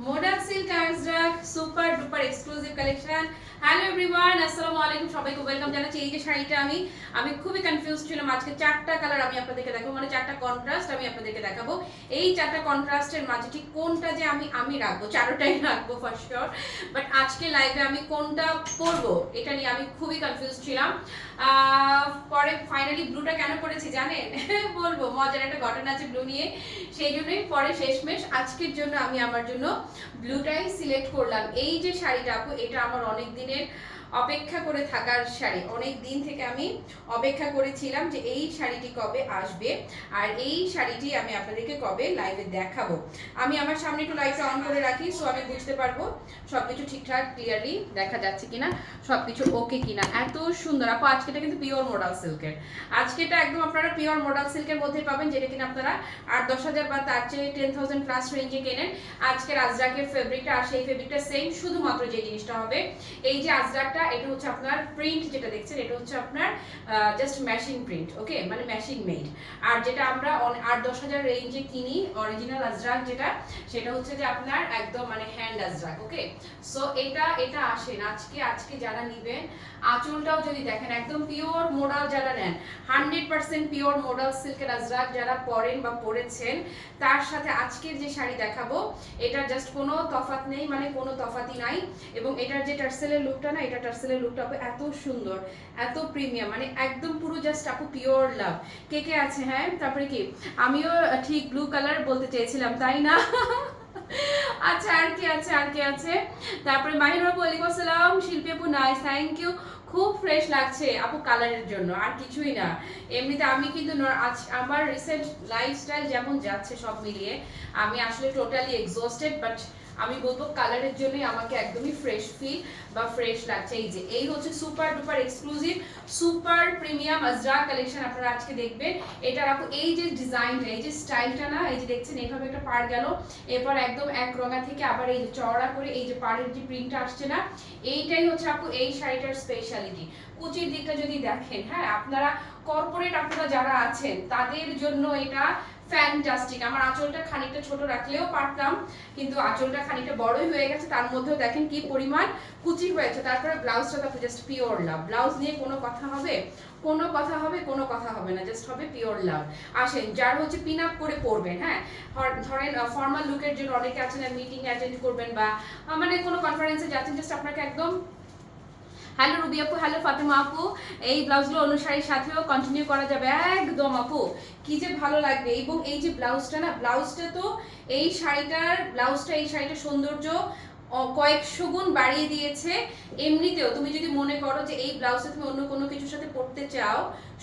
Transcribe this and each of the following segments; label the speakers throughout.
Speaker 1: Modal silk Ajrak super duper exclusive collection. Hello everyone, আসসালামু আলাইকুম, সবাইকে ওয়েলকাম জানাচ্ছি। এই যে শাড়িটা আমি খুবই কনফিউজ ছিলাম। আজকে চারটা কালার আমি আপনাদেরকে দেখাবো, মানে চারটা কন্ট্রাস্ট আমি আপনাদেরকে দেখাবো। এই চারটা কন্ট্রাস্টের মাঝে ঠিক কোনটা যে আমি রাখবো, চারোটাই রাখবো ফর শিওর। বাট আজকে লাইভে আমি কোনটা পরবো এটা নিয়ে আমি খুবই কনফিউজ ছিলাম। পরে ফাইনালি ব্লুটা কেন করেছি জানেন? বলবো, মজার একটা ঘটনা আছে ব্লু নিয়ে, সেই জন্যই পরে শেষমেশ আজকের জন্য আমি আমার জন্য ব্লুটাই সিলেক্ট করলাম। এই যে শাড়িটা আপু, এটা আমার অনেক দিনের অপেক্ষা করে থাকার শাড়ি। অনেক দিন থেকে আমি অপেক্ষা করেছিলাম যে এই শাড়িটি কবে আসবে, আর এই শাড়িটি আমি আপনাদেরকে কবে লাইভে দেখাবো। আমি আমার সামনে একটু লাইটটা অন করে রাখি, সো আমি বুঝতে পারবো সবকিছু ঠিকঠাক ক্লিয়ারলি দেখা যাচ্ছে কিনা, সবকিছু ওকে কিনা। এত সুন্দর আপু, আজকেটা কিন্তু পিওর মডাল সিল্কের। আজকেটা একদম আপনারা পিওর মডাল সিল্কের মধ্যে পাবেন, যেটা কিনা আপনারা 8-10 হাজার বা তার চেয়ে 10,000 প্লাস রেঞ্জে কেনেন। আজকের আজরাকের ফেব্রিকটা আর সেই ফেব্রিকটা সেম, শুধুমাত্র যে জিনিসটা হবে এই যে আজরাকটা, এটা হচ্ছে আপনার প্রিন্ট যেটা দেখছেন, এটা হচ্ছে আপনার জাস্ট মেশিন প্রিন্ট, ওকে, মানে মেশিন মেড। আর যেটা আমরা 8-10 হাজার রেঞ্জে কিনি অরিজিনাল আজরাক যেটা, সেটা হচ্ছে যে আপনার একদম মানে হ্যান্ড আজরাক, ওকে। সো এটা আসেন আজকে যারা নিবেন, আঁচলটাও যদি দেখেন একদম পিওর মোডাল যারা নেন, 100% পিওর মোডাল সিল্কের আজরাক যারা পরেন বা পরেছেন, তার সাথে আজকের যে শাড়ি দেখাবো এটার জাস্ট কোনো তফাৎ নেই, মানে কোনো তফাতই নাই। এবং এটার যে টার্সেলের লুকটা না, এটা টার্সেলের লুকটা আপু এত সুন্দর, এত প্রিমিয়াম, মানে একদম পুরো জাস্ট আপু পিওর লাভ। কে আছে? হ্যাঁ, তারপরে কি আমিও ঠিক ব্লু কালার বলতে চেয়েছিলাম, তাই না? আচ্ছা, আর কি আছে? তারপরে মাহির বাবু ওয়ালাইকুম আসসালাম, শিল্পী আপু নাইস, থ্যাংক ইউ। খুব ফ্রেশ লাগছে আপু কালারের জন্য, আর কিছুই না। এমনিতে আমি কিন্তু আমার রিসেন্ট লাইফস্টাইল যেমন যাচ্ছে সব মিলিয়ে আমি আসলে টোটালি এক্সস্টেড, বাট আমি বলবো কালারের জন্যই আমাকে একদমই ফ্রেশ ফিল বা ফ্রেশ লাগছে। এই হচ্ছে super duper exclusive super premium Ajrak collection আপনারা আজকে দেখবেন। এটার আপু এই যে ডিজাইনটা, এই যে স্টাইলটা না, এই যে দেখছেন এইভাবে একটা পাড় গেল, এরপর একদম এক রঙা থেকে আবার এই যে চওড়া করে এই যে পাড়ের যে প্রিন্টটা আসছে না, এইটাই হচ্ছে আপু এই শাড়িটার স্পেশালিটি। কুচির দিকটা যদি দেখেন, হ্যাঁ, আপনারা কর্পোরেট আপনারা যারা আছেন তাদের জন্য এটা ফ্যান্টাস্টিক। আমার আঁচলটা খানিকটা ছোট রাখলেও পারতাম, কিন্তু আঁচলটা খানিকটা বড়ই হয়ে গেছে, তার মধ্যেও দেখেন কি পরিমাণ কুচি হয়েছে। তারপরে ব্লাউজটা তো জাস্ট পিওর লাভ। ব্লাউজ নিয়ে কোনো কথা হবে? কোনো কথা হবে না, জাস্ট হবে পিওর লাভ। আসেন, যার হচ্ছে পিন আপ করে পরবেন, হ্যাঁ, ধরেন ফর্মাল লুকের জন্য অনেকে আছেন মিটিং অ্যাটেন্ড করবেন বা মানে কোনো কনফারেন্সে যাচ্ছেন, জাস্ট আপনাকে একদম হ্যালো রুবি আপু, হ্যালো ফাতেমা আপু, এই ব্লাউজগুলো অন্য শাড়ির সাথেও কন্টিনিউ করা যাবে একদম আপু, কি যে ভালো লাগবে। এবং এই যে ব্লাউজটা না, ব্লাউজটা তো এই শাড়িটার সৌন্দর্য কয়েকশো গুণ বাড়িয়ে দিয়েছে। এমনিতেও তুমি যদি মনে করো যে এই ব্লাউজটা তুমি অন্য কোনো কিছুর সাথে পরতে চাও,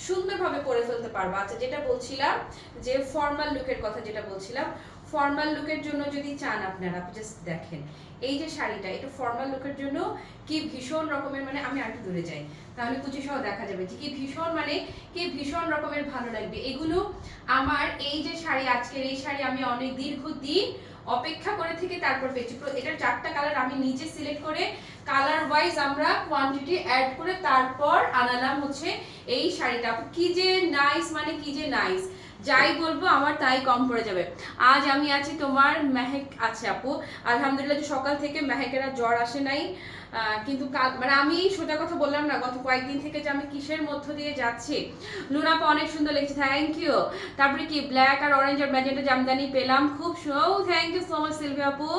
Speaker 1: সুন্দরভাবে পরে ফেলতে পারবা। আচ্ছা, যেটা বলছিলাম যে ফর্মাল লুকের কথা, যেটা বলছিলাম ফর্মাল লুকের জন্য যদি চান আপনারা, জাস্ট দেখেন এই যে শাড়িটা, এটা ফর্মাল লুকের জন্য কি ভীষণ রকমের, মানে আমি আরেকটু দূরে যাই তাহলে কুচি সহ দেখা যাবে যে কি ভীষণ, মানে কি ভীষণ রকমের ভালো লাগবে এগুলো। আমার এই যে শাড়ি, আজকের এই শাড়ি আমি অনেক দীর্ঘদিন অপেক্ষা করে থেকে তারপর পেয়েছি। এটার 4টা কালার আমি নিজে সিলেক্ট করে কালার ওয়াইজ আমরা কোয়ান্টিটি অ্যাড করে তারপর আনালাম হচ্ছে এই শাড়িটা। কি যে নাইস, মানে কি যে নাইস, যাই বলবো আমার তাই কম পড়ে যাবে। আজ আমি আছি, তোমার মেহেক আছে আপু, আলহামদুলিল্লাহ। যে সকাল থেকে মেহেকের আর জ্বর আসে নাই, কিন্তু মানে আমি সোজা কথা বললাম না, গত কয়েকদিন থেকে যে আমি কিসের মধ্য দিয়ে যাচ্ছি। লুনাপা অনেক সুন্দর লেগেছে, থ্যাংক ইউ। তারপরে কি ব্ল্যাক আর অরেঞ্জ আর ম্যাজেন্টা জামদানি পেলাম, খুব thank you so much Silvi আপু।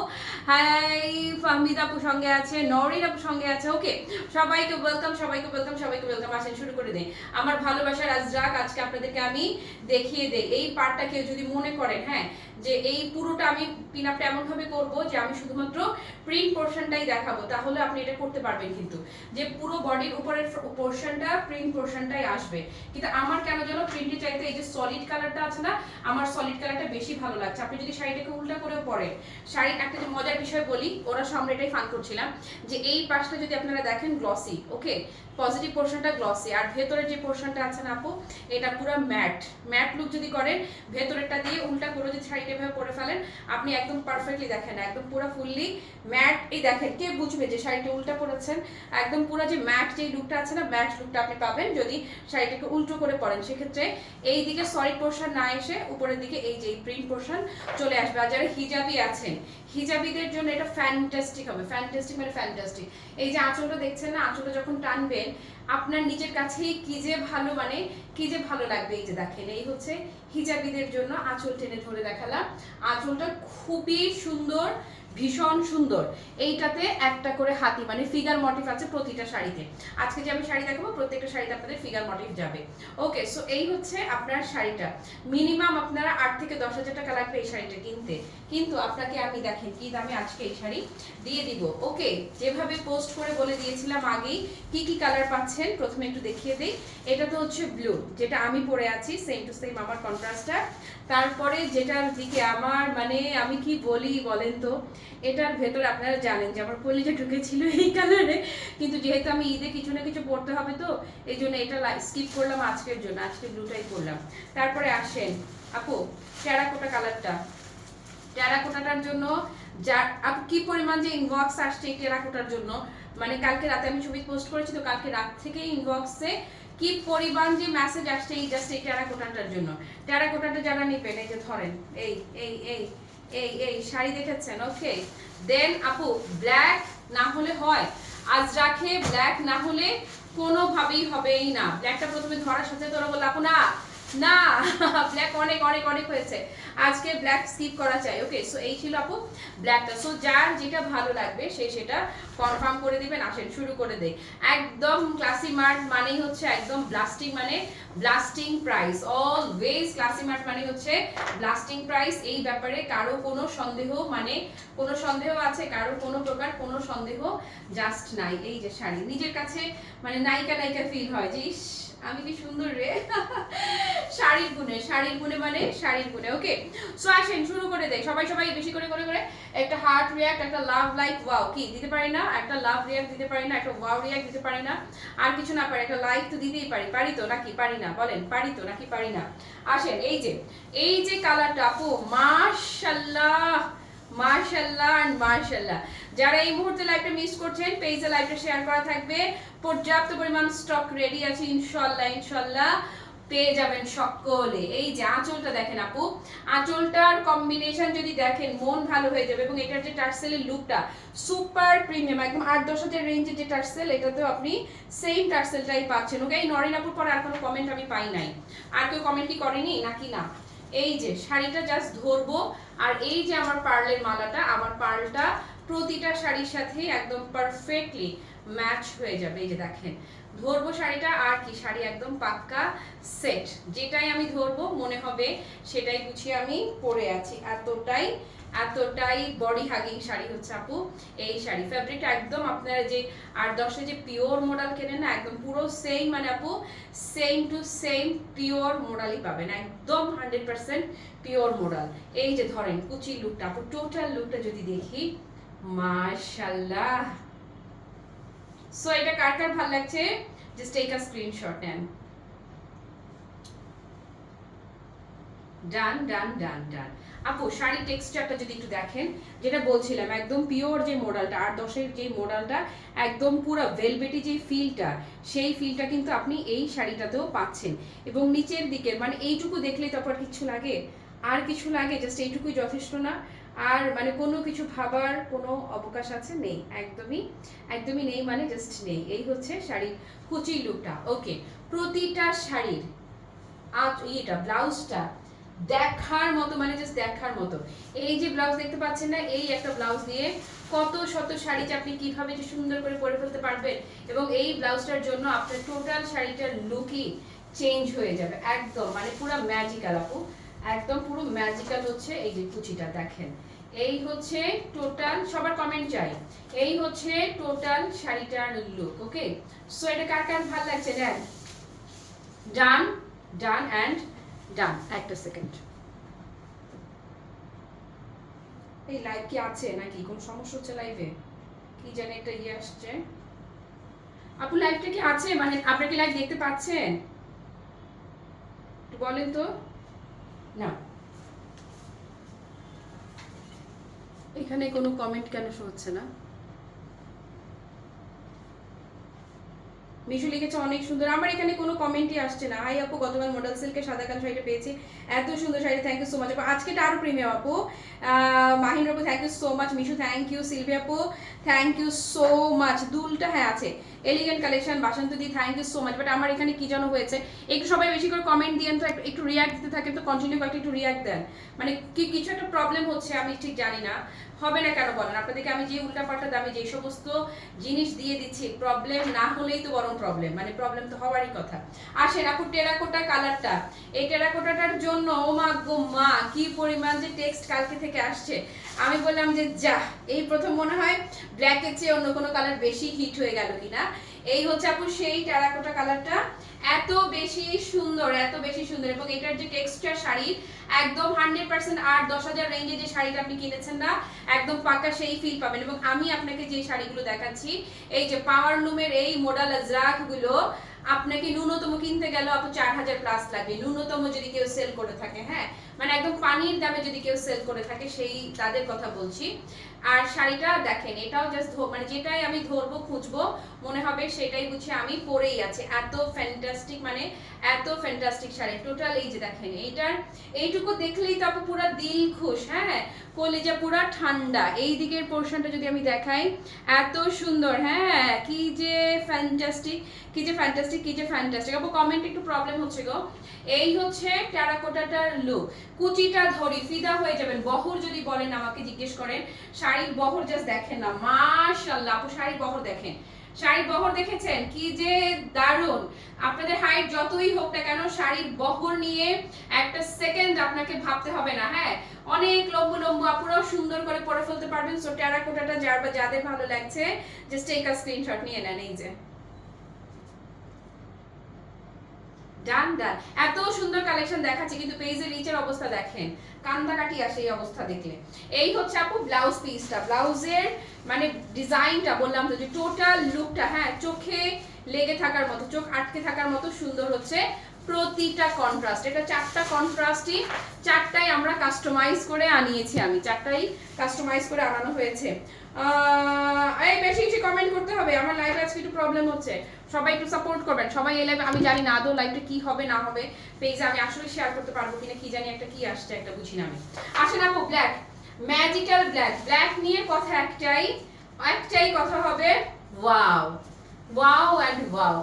Speaker 1: হাই, ফাহমিদ আপু সঙ্গে আছে, নরিন আপু সঙ্গে আছে, ওকে, সবাইকে ওয়েলকাম, সবাইকে ওয়েলকাম, সবাইকে ওয়েলকাম। আসেন শুরু করে দিই আমার ভালোবাসার আজরাক। আজকে আপনাদেরকে আমি দেখিয়ে দেই এই পার্টটা। কেউ যদি মনে করেন, হ্যাঁ, যে এই পুরোটা আমি পিন আপটা এমন ভাবে করবো যে আমি শুধুমাত্র প্রিন্ট পোর্শনটাই দেখাবো, তাহলে আপনি এটা করতে পারবেন, কিন্তু যে পুরো বডির উপরের পোর্শনটা প্রিন্ট পোর্শনটাই আসবে। কিন্তু আমার কেন যেন প্রিন্টের চাইতে এই যে সলিড কালারটা আছে না, আমার সলিড কালারটা বেশি ভালো লাগছে। আপনি যদি শাড়িটাকে উল্টা করেও পরেন, শাড়ির একটা যে মজার বিষয় বলি, ওরা সামনে এটাই ফান করছিলাম যে এই পাশটা যদি আপনারা দেখেন গ্লসি, ওকে, পজিটিভ পোর্শনটা গ্লসি, আর ভেতরের যে পোর্শনটা আছে না আপু, এটা পুরো ম্যাট লুক যদি করেন, ভেতরেরটা দিয়ে উল্টা করে যদি শাড়িটা শাড়িটা এভাবে পরে ফেলেন, আপনি একদম পারফেক্টলি দেখেন একদম পুরো ফুললি ম্যাট। এই দেখেন কে বুঝবে যে শাড়িটা উল্টা পরেছেন, একদম পুরো যে ম্যাট যে লুকটা আছে না, ম্যাট লুকটা আপনি পাবেন যদি শাড়িটাকে উল্টো করে পরেন। সেক্ষেত্রে এই দিকে সলিড পোর্শন না এসে উপরের দিকে এই যে প্রিন্ট পোর্শন চলে আসবে। আর যারা হিজাবি আছেন, হিজাবিদের জন্য এটা ফ্যান্টাস্টিক হবে, ফ্যান্টাস্টিক মানে ফ্যান্টাস্টিক। এই যে আঁচলটা দেখছেন না, আঁচলটা যখন টানবেন আপনার নিজের কাছেই কি যে ভালো, মানে কি যে ভালো লাগবে। এই যে দেখেন এই হচ্ছে হিজাবিদের জন্য আঁচল টেনে ধরে দেখালাম। আঁচলটা খুবই সুন্দর, ভীষণ সুন্দর। এইটাতে একটা করে হাতি মানে ফিগার মোটিভ আছে প্রতিটা শাড়িতে। আজকে যে আমি শাড়ি দেখাবো প্রত্যেকটা শাড়িতে আপনাদের ফিগার মোটিভ যাবে। ওকে, সো এই হচ্ছে আপনার শাড়িটা। মিনিমাম আপনারা 8 থেকে 10,000 টাকা লাগবে এই শাড়িটা কিনতে, কিন্তু আপনাকে আমি দেখেন কি দামে আজকে এই শাড়ি দিয়ে দিব। ওকে, যেভাবে পোস্ট করে বলে দিয়েছিলাম আগেই কি কি কালার পাচ্ছেন প্রথমে একটু দেখিয়ে দিই। এটা তো হচ্ছে ব্লু, যেটা আমি পরে আছি, সেম টু সেম আমার কন্ট্রাস্টটা। তারপরে যেটার দিকে আমার মানে আমি কি বলি বলেন তো, এটার ভেতর আপনারা জানেন যে আমার কলিজা ঢুকেছিল এই কালারে, কিন্তু যেহেতু আমি ঈদে কিছু না কিছু পড়তে হবে তো এই জন্য এটা স্কিপ করলাম আজকের জন্য, আজকে ব্লুটাই করলাম। তারপরে আসেন আপু টেরাকোটা কালারটা। টেরাকোটাটার জন্য যা আপু কি পরিমাণ যে ইনবক্স আসছে এই টেরাকোটার জন্য, মানে কালকে রাতে আমি ছবি পোস্ট করেছি তো কালকে রাত থেকে ইনবক্সে কি পরিমাণ যে মেসেজ আসছে এই জাস্ট এই টেরাকোটাটার জন্য। টেরাকোটাটা যারা নেবেন এই যে ধরেন এই এই এই এই এই শাড়ি দেখেছেন। ওকে, দেন আপু ব্ল্যাক না হলে হয়, আজ রাখে ব্ল্যাক না হলে কোনোভাবেই হবেই না। ব্ল্যাকটা প্রথমে ধরার সাথে তোরা বললো আপু না না ব্ল্যাক অনেক অনেক অনেক হয়েছে, আজকে ব্ল্যাক স্কিপ করা চাই। ওকে, সো এই ছিল আপু ব্ল্যাকটা। সো যার যেটা ভালো লাগবে সে সেটা কনফার্ম করে দিবেন। আসেন শুরু করে দেই। একদম ক্লাসি মার্ট মানেই হচ্ছে একদম ব্লাস্টিং, মানে blasting price. Always classy mart মানে হচ্ছে ব্লাস্টিং প্রাইস। এই ব্যাপারে কারো কোনো সন্দেহ, মানে কোনো সন্দেহ আছে কারো কোনো প্রকার কোনো সন্দেহ জাস্ট নাই। এই যে শাড়ি নিজের কাছে মানে নায়িকা নায়িকা ফিল হয় যে আমি কি সুন্দর রে শাড়ির গুণে, শাড়ির গুণে মানে শাড়ির গুণে। ওকে, সো আসেন শুরু করে দেই। সবাই সবাই বেশি করে করে করে একটা হার্ট রিয়াক্ট, একটা লাভ লাইক ওয়াও কি দিতে পারি না, একটা লাভ রিয়াক্ট দিতে পারি না, একটা ওয়াও রিয়াক্ট দিতে পারি না, আর কিছু না পারি একটা লাইক তো দিতেই পারি। পারি তো নাকি পারি না বলেন, পারি তো নাকি পারি না। আসেন এই যে কালারটা আপু মাশাআল্লাহ মাশাআল্লাহ এন্ড মাশাআল্লাহ। যারা এই মুহূর্তে লাইভটা মিস করছেন পেজে লাইভটা শেয়ার করা থাকবে, পর্যাপ্ত পরিমাণ স্টক রেডি আছে ইনশাআল্লাহ ইনশাআল্লাহ পেয়ে যাবেন সকলে। এই যে আঁচলটা দেখেন আপু, আঁচলটার কম্বিনেশন যদি দেখেন মন ভালো হয়ে যাবে। এবং এটার যে টার্সেলের লুকটা সুপার প্রিমিয়াম, একদম 8-10,000 রেঞ্জের যে টার্সেল এটাতেও আপনি সেম টার্সেলটাই পাচ্ছেন। ওকে, এই নরিন আপুর পরে আর কোনো কমেন্ট আমি পাই নাই, আর কেউ কমেন্ট কি করেনি নাকি না। এই যে শাড়িটা জাস্ট ধরবো, আর এই যে আমার পার্লের মালাটা, আমার পার্লটা প্রতিটা শাড়ির সাথে একদম পারফেক্টলি ম্যাচ হয়ে যাবে। এই যে দেখেন ধরবো শাড়িটা, আর কি শাড়ি একদম পাক্কা সেট, যেটাই আমি ধরবো মনে হবে সেটাই গুছিয়ে আমি পরে আছি। এতটাই এতটাই বডি হাগিং শাড়ি হচ্ছে আপু এই শাড়ি। ফ্যাব্রিকটা একদম আপনারা যে 8-10 যে পিওর মডেল কেনেন না, একদম পুরো সেম, মানে আপু সেম টু সেম পিওর মডেলই পাবেন, একদম 100% পিওর মডেল। এই যে ধরেন কুচি লুকটা আপু, টোটাল লুকটা যদি দেখি মাশাআল্লাহ। সো এটা কার কার ভালো লাগছে জাস্ট টেক আ স্ক্রিনশট নেন। ডান ডান ডান ডান আপু শাড়ির টেক্সচারটা যদি একটু দেখেন, যেটা বলছিলাম একদম পিওর যে মডেলটা 8-10 যে মডেলটা, একদম পুরো ভেলভেটি যে ফিলটা, সেই ফিলটা কিন্তু আপনি এই শাড়িটাতেও পাচ্ছেন। এবং নিচের দিকের মানে এইটুকু দেখলেই তারপর কিছু লাগে, আর কিছু লাগে জাস্ট এইটুকুই যথেষ্ট না, আর মানে কোনো কিছু ভাবার কোনো অবকাশ আছে নেই, একদমই একদমই নেই, মানে জাস্ট নেই। এই হচ্ছে শাড়ির কুচির লুকটা। ওকে, প্রতিটা শাড়ির এটা ব্লাউজটা দেখার মতো, মানে জাস্ট দেখার মতো। এই যে ব্লাউজ দেখতে পাচ্ছেন না, এই একটা ব্লাউজ দিয়ে কত শত শাড়ি যে আপনি কিভাবে যে সুন্দর করে পরে ফেলতে পারবেন, এবং এই ব্লাউজটার জন্য আপনার টোটাল শাড়িটার লুকই চেঞ্জ হয়ে যাবে একদম, মানে পুরো ম্যাজিক্যাল আপু, একদম পুরো ম্যাজিক্যাল হচ্ছে। এই যে কুচিটা দেখেন, এই হচ্ছে টোটাল, সবার কমেন্ট চাই, এই হচ্ছে টোটাল শাড়িটার লুক। ওকে, সো এটা কার কার ভালো লাগছে দেন, ডান ডান অ্যান্ড ডান। একটা সেকেন্ড, এই লাইভ কি আছে নাকি কোন সমস্যা হচ্ছে লাইভে, কি জানি একটা ইয়ে আসছে। আপু লাইভটা কি আছে, মানে আপনারা কি লাইভ দেখতে পাচ্ছেন একটু বলেন তো। না এখানে কোনো কমেন্ট কেন শো হচ্ছে না? মিশু লিখেছে অনেক সুন্দর, আমার এখানে কোনো কমেন্টই আসছে না। হাই আপু, গতকাল মডেল সিল্কের সাদা কালো শাড়িটা পেয়েছি, এত সুন্দর sari, thank you so much আপু। আজকে আরো প্রিমিয়াম আপু। মাহিন আপু thank you so much, Mishu thank you, Silvi আপু থ্যাংক ইউ সো মাচ, দুলটা হ্যাঁ আছে, elegant collection, Basanti thank you so much. But আমার এখানে কি যেন হয়েছে, একটু সবাই বেশি করে কমেন্ট দিয়েন তো, একটু রিয়াক্ট দিতে থাকেন তো, কন্টিনিউ কয়েকটা একটু রিয়াক্ট দেন। মানে কি কিছু একটা প্রবলেম হচ্ছে, আমি ঠিক জানি না, হবে না কেন বলেন? আপনাদেরকে আমি যে উল্টাপাল্টা দামে যে সমস্ত জিনিস দিয়ে দিচ্ছি, প্রবলেম না হলেই তো বরং প্রবলেম, মানে প্রবলেম তো হওয়ারই কথা। আসেন আপু, টেরাকোটা কালারটা, এই টেরাকোটাটার জন্য ও মা গো মা কি পরিমাণ যে টেক্সট কালকে থেকে আসছে। আমি বললাম যে যা, এই প্রথম মনে হয় ব্ল্যাকের চেয়ে অন্য কোনো কালার বেশি হিট হয়ে গেল কিনা। এই হচ্ছে আপু সেই টেরাকোটা কালারটা, এত বেশি সুন্দর, এত বেশি সুন্দর। এবং এটার যে টেক্সচার শাড়ি একদম 100% 8-10,000 রেঞ্জে যে শাড়িটা আপনি কিনেছেন না, একদম পাকা সেই ফিল পাবেন। এবং আমি আপনাকে যে শাড়িগুলো দেখাচ্ছি, এই যে পাওয়ার লুমের এই মডেল আজরাক গুলো আপনাকে ন্যূনতম কিনতে গেল আপু 4,000 প্লাস লাগবে, ন্যূনতম যদি কেউ সেল করে থাকে। হ্যাঁ, মানে একদম পানির দামে যদি কেউ সেল করে থাকে, সেই তাদের কথা বলছি। আর শাড়িটা দেখেন, এটাও জাস্ট মানে যেটাই আমি ধরবো খুঁজবো মনে হবে সেটাই বুঝি আমি পরেই আছে, এত ফ্যান্টাস্টিক, মানে এত ফ্যান্টাস্টিক শাড়ি টোটাল। এই যে দেখেন, এইটার এইটুকু দেখলেই তো আপু পুরো দিল খুশ। হ্যাঁ, কলিজা পুরো ঠান্ডা। এই দিকের পোর্শনটা যদি আমি দেখাই, এত সুন্দর। হ্যাঁ, কি যে ফ্যান্টাস্টিক, কি যে ফ্যান্টাস্টিক, কি যে ফ্যান্টাস্টিক। আপু কমেন্ট একটু প্রবলেম হচ্ছে গো। এই হচ্ছে টেরাকোটাটার লুক, কুচিটা ধরি ফিদা হয়ে যাবেন। বহর যদি বলেন, আমাকে জিজ্ঞেস করেন, শাড়ির বহর জাস্ট দেখেন না, মাশাআল্লাহ আপু, শাড়ির বহর দেখেন, শাড়ির বহর দেখেছেন কি যে দারুণ। আপনাদের হাইট যতই হোক না কেন, শাড়ির বহর নিয়ে একটা সেকেন্ড আপনাকে ভাবতে হবে না। হ্যাঁ, অনেক লম্বু লম্বু আপুরাও সুন্দর করে পরে ফেলতে পারবেন। সো টেরাকোটাটা যার বা যাদের ভালো লাগছে, জাস্ট টেক আ স্ক্রিনশট নিয়ে নেন। এই যে ডান ডান, এত সুন্দর কালেকশন দেখাচ্ছি, কিন্তু পেজের নিচের অবস্থা দেখেন, কান্দাকাটি আসে এই অবস্থা দেখলে। এই হচ্ছে আপু ব্লাউজ পিসটা, ব্লাউজের মানে ডিজাইনটা বললাম তো, যে টোটাল লুকটা, হ্যাঁ চোখে লেগে থাকার মতো, চোখ আটকে থাকার মতো সুন্দর হচ্ছে প্রতিটা কন্ট্রাস্ট। এটা 4টা কন্ট্রাস্টই, 4টাই আমরা কাস্টমাইজ করে আনিয়েছি, আমি 4টাই কাস্টমাইজ করে আনানো হয়েছে। এই বেশি বেশি কমেন্ট করতে হবে, আমার লাইভে আজকে একটু প্রবলেম হচ্ছে, সবাই একটু সাপোর্ট করবেন। সবাই এই লাইভে, আমি জানি না আদৌ লাইভটা কি হবে না হবে, পেজে আমি আসলে শেয়ার করতে পারবো কিনা কি জানি, একটা কি আসছে একটা বুঝি না আমি। আসেন আপু, ব্ল্যাক, ম্যাজিক্যাল ব্ল্যাক, ব্ল্যাক নিয়ে কথা একটাই, একটাই কথা হবে, wow wow and wow.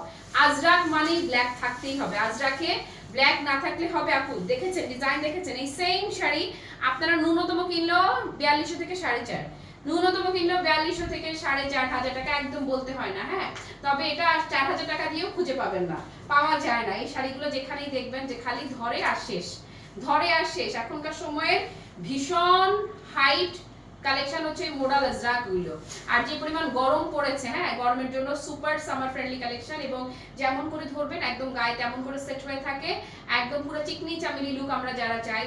Speaker 1: Ajrak মানে ব্ল্যাক থাকতেই হবে, আজরাকে ব্ল্যাক না থাকলে হবে আপু। দেখেছেন ডিজাইন, দেখেছেন এই সেম শাড়ি আপনারা ন্যূনতম কিনলো 4200 থেকে 4.5, ন্যূনতম কিনলো 4200 থেকে 4,500 টাকা, একদম বলতে হয় না। হ্যাঁ, তবে এটা 4,000 টাকা দিয়েও খুঁজে পাবেন না, পাওয়া যায় না। এই শাড়িগুলো যেখানেই দেখবেন যে খালি ধরে আর শেষ, ধরে আর শেষ। এখনকার সময়ের ভীষণ হাইট কালেকশন হচ্ছে এই মডেল আজরাক গুলো। আর যে পরিমাণ গরম পড়েছে, হ্যাঁ গরমের জন্য সুপার সামার ফ্রেন্ডলি কালেকশন। এবং যেমন করে ধরবেন একদম গায়ে তেমন করে সেট হয়ে থাকে, একদম পুরো চিকনি চামেলি লুক আমরা যারা চাই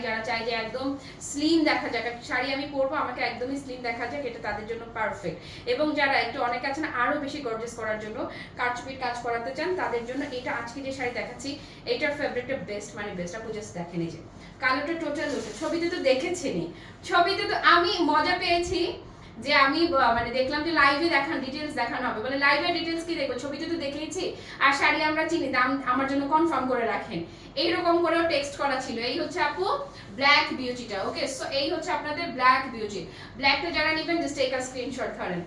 Speaker 1: যে একদম স্লিম দেখা যাক, শাড়ি আমি পরবো আমাকে একদমই স্লিম দেখা যাক, এটা তাদের জন্য পারফেক্ট। এবং যারা একটু অনেকে আছেন আরো বেশি গর্জিয়াস করার জন্য, কারচুপির কাজ করাতে চান, তাদের জন্য এটা আজকে যে শাড়ি দেখাচ্ছি এটার ফেভারিটটা বেস্ট, মানে বেস্ট। আপু জাস্ট দেখেন এই যে কালোটা টোটাল লুক, ছবিতে তো দেখেছেনই, ছবিতে তো আমি মজা পেয়েছি যে আমি মানে দেখলাম যে লাইভে দেখান, ডিটেইলস দেখানো হবে, বলে লাইভে ডিটেইলস কি দেখবো, ছবিতে তো দেখেইছি, আর শাড়ি আমরা চিনি, দাম আমার জন্য কনফার্ম করে রাখেন, এইরকম করেও টেক্সট করা ছিল। এই হচ্ছে আপু ব্ল্যাক বিউটিটা। ওকে, সো এই হচ্ছে আপনাদের ব্ল্যাক বিউটি। ব্ল্যাকটা যারা নেবেন জাস্ট টেক আ স্ক্রিনশট ধরেন।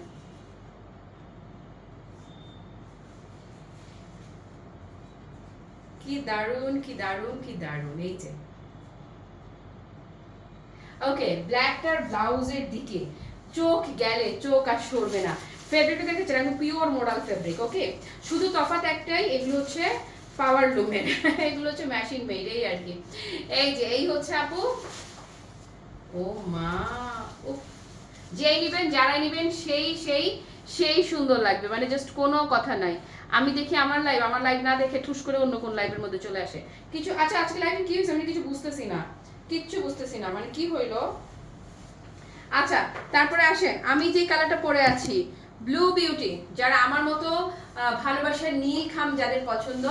Speaker 1: কি দারুন, কি দারুন, কি দারুন। এই যে ওকে, ব্ল্যাকটার ব্লাউজের দিকে চোখ গেলে চোখ আর সরবে না। ফেব্রিকটা দেখেছেন একদম পিওর মোডাল ফেব্রিক। ওকে, শুধু তফাৎ একটাই, এগুলো হচ্ছে পাওয়ার লুমের, এগুলো হচ্ছে মেশিন মেড, এই আর কি। এই যে এই হচ্ছে আপু, ও মা, ও যেই নিবেন যারাই নিবেন সেই সেই সেই সুন্দর লাগবে, মানে জাস্ট কোনো কথা নাই। আমি দেখি আমার লাইভ না দেখে ঠুস করে অন্য কোন লাইভের মধ্যে চলে আসে কিছু। আচ্ছা আজকে লাইভে কি হয়েছে আমি কিছু বুঝতেছি না, কিচ্ছু বুঝতেছি না, মানে কি হইলো। আচ্ছা তারপরে আসেন, আমি যে কালারটা পরে আছি ব্লু বিউটি, যারা আমার মতো ভালোবাসার নীল খাম যাদের পছন্দ,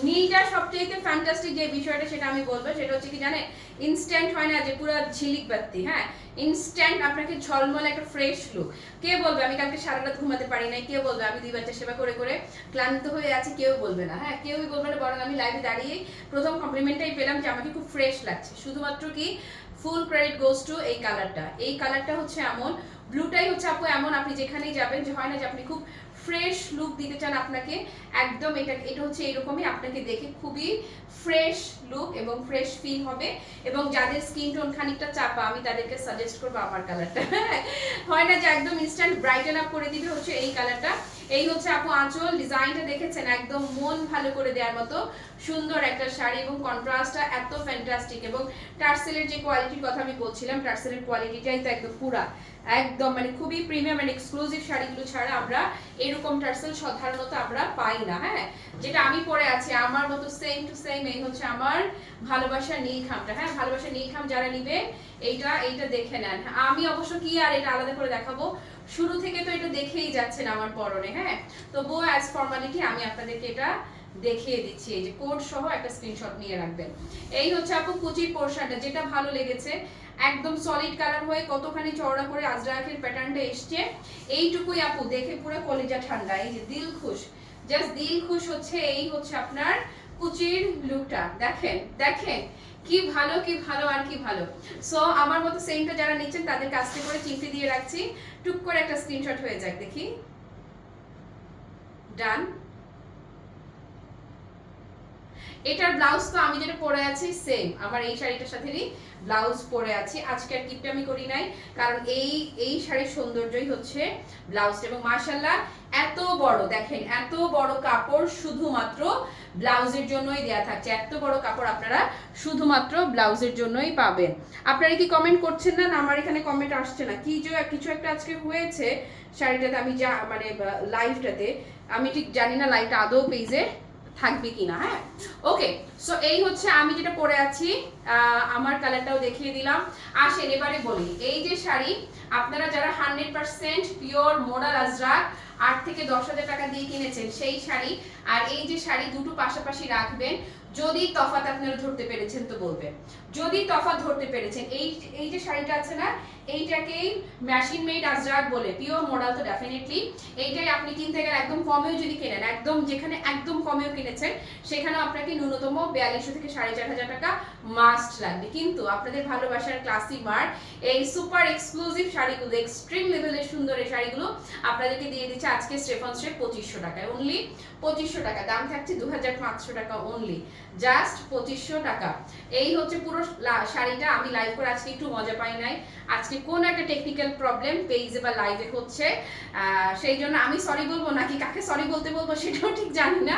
Speaker 1: নীলটা সবচেয়ে ফ্যান্টাস্টিক যে বিষয়টা সেটা আমি বলবো, সেটা হচ্ছে কি জানেন, ইনস্ট্যান্ট হয় না যে পুরো ঝিলিক বাতি, হ্যাঁ ইনস্ট্যান্ট আপনাকে ঝলমল একটা ফ্রেশ লুক। কে বলবে আমি কালকে সারা রাত ঘুমাতে পারি নাই, কে বলবে আমি 2 বাচ্চা সেবা করে করে ক্লান্ত হয়ে আছি, কেউ বলবে না, হ্যাঁ কেউই বলবে না। বরং আমি লাইভে দাঁড়িয়ে প্রথম কমপ্লিমেন্টটাই পেলাম যে আমাকে খুব ফ্রেশ লাগছে। শুধুমাত্র কি ফুল ক্রেডিট গোজ টু এই কালারটা। এই কালারটা হচ্ছে এমন, ব্লুটাই হচ্ছে আপু এমন, আপনি যেখানেই যাবেন যে হয় না যে আপনি খুব ফ্রেশ লুক দিতে চান আপনাকে, একদম এটা হচ্ছে এইরকমই, আপনাকে দেখে খুবই ফ্রেশ লুক এবং ফ্রেশ ফিল হবে। এবং যাদের স্কিন টোন খানিকটা চাপা আমি তাদেরকে সাজেস্ট করবো আমার কালারটা। হয় না যে একদম ইনস্ট্যান্ট ব্রাইটেন আপ করে দিবে হচ্ছে এই কালারটা। এই হচ্ছে আপু আঁচল, ডিজাইনটা দেখেছেন একদম মন ভালো করে দেওয়ার মতো সুন্দর একটা শাড়ি এবং কন্ট্রাস্টটা এত ফ্যান্টাস্টিক। এবং টার্সেলের যে কোয়ালিটির কথা আমি বলছিলাম, টার্সেলের কোয়ালিটিটাই তো একদম পুরা একদম মানে খুবই প্রিমিয়াম এন্ড এক্সক্লুসিভ শাড়িগুলো ছাড়া আমরা এরকম টার্সেল সাধারণত আমরা পাই না। হ্যাঁ যেটা আমি পরে আছি আমার মতো সেম টু সেম, এই হচ্ছে আমার ভালোবাসার নীলখামটা। হ্যাঁ ভালোবাসার নীলখাম যারা নিবে এইটা দেখে নেন। আমি অবশ্য কি আর এটা আলাদা করে দেখাবো, শুরু থেকে তো এটা দেখেই যাচ্ছেন আমার পরনে। হ্যাঁ তবুও অ্যাজ ফর্মালিটি আমি আপনাদেরকে এটা দেখিয়ে দিচ্ছি, এই যে কোড সহ একটা স্ক্রিনশট নিয়ে রাখবেন। এই হচ্ছে আপু কুচির পোরশনটা, যেটা ভালো লেগেছে একদম সলিড কালার হয়ে কতখানি চওড়া করে আজরাকের প্যাটার্নটা এসছে, এইটুকুই আপু দেখে পুরো কলিজা ঠান্ডা। এই যে দিল খুশ, জাস্ট দিল খুশ হচ্ছে। এই হচ্ছে আপনার কুচির লুকটা, দেখেন দেখেন কি ভালো কি ভালো আর কি ভালো। সো আমার মতো সেমটা যারা নিচ্ছেন তাদের কাছে করে চিমটি দিয়ে রাখছি, টুক করে একটা স্ক্রিনশট হয়ে যাক দেখি। ডান। এটার ব্লাউজ তো আমি যেটা পরে আছি সেম, আমার এই শাড়িটার সাথেই ব্লাউজ পরে আছি। আজকে আর কিপটা আমি করি নাই, কারণ এই শাড়ির সৌন্দর্যই হচ্ছে ব্লাউজটা। এবং মাশাআল্লাহ এত বড়, দেখেন এত বড় কাপড় শুধুমাত্র ব্লাউজের জন্যই দেয়া থাকছে। এত বড় কাপড় আপনারা শুধুমাত্র ব্লাউজের জন্যই পাবেন। আপনারা কি কমেন্ট করছেন না? আমার এখানে কমেন্ট আসছে না, কি যে কিছু একটা আজকে হয়েছে শাড়িটাতে, আমি যা মানে লাইভটাতে আমি ঠিক জানি না লাইভটা আদৌ পেজে থাকবে কিনা। হ্যাঁ ওকে, সো এই হচ্ছে আমি যেটা পরে আছি, আমার কালারটাও দেখিয়ে দিলাম। আসেন এবারে বলি, এই যে শাড়ি আপনারা যারা 100% পিওর মোডাল আজরাক 8 থেকে 10,000 টাকা দিয়ে কিনেছেন সেই শাড়ি, আর এই যে শাড়ি দুটো পাশাপাশি রাখবেন। যদি তফাৎ আপনারা ধরতে পেরেছেন তো বলবেন, যদি তফাৎ ধরতে পেরেছেন। এই যে শাড়িটা আছে না, এইটাকেই মেশিন মেড আজরাক বলে, পিওর মডেল তো ডেফিনেটলি এইটাই আপনি কিনতে গেলে একদম কমেও যদি কেনেন, একদম যেখানে একদম কমেও কিনেছেন সেখানেও আপনাকে ন্যূনতম 4200 থেকে 4500 টাকা মাস্ট লাগবে। কিন্তু আপনাদের ভালোবাসার ক্লাসি মার্ক এই সুপার এক্সক্লুসিভ শাড়িগুলো, এক্সট্রিম লেভেলের সুন্দর এই শাড়িগুলো আপনাদেরকে দিয়ে দিচ্ছে আজকে স্টেফন স্ট্রে 2500 টাকায়, অনলি 2500 টাকা। দাম থাকছে 2500 টাকা অনলি, জাস্ট 2500 টাকা। এই হচ্ছে পুরো শাড়িটা। আমি লাইভ করে আজকে একটু মজা পাই নাই, আজকে কোন একটা টেকনিক্যাল প্রবলেম পেজে বা লাইভে হচ্ছে, সেই জন্য আমি সরি বলবো নাকি কাকে সরি বলতে বলবো সেটাও ঠিক জানি না।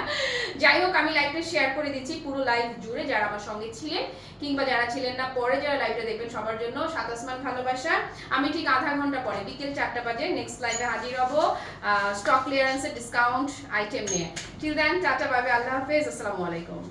Speaker 1: যাই হোক আমি লাইভটা শেয়ার করে দিচ্ছি পুরো লাইভ জুড়ে, যারা আমার সঙ্গে ছিলেন কিংবা যারা ছিলেন না পরে যারা লাইভটা দেখবেন সবার জন্য সাত আসমান ভালোবাসা। আমি ঠিক আধা ঘন্টা পরে বিকেল 4টা বাজে নেক্সট লাইভে হাজির হব স্টক ক্লিয়ারেন্সের ডিসকাউন্ট আইটেম নিয়ে। Till then tata, bye bye, আল্লাহ হাফেজ, আসসালামু আলাইকুম।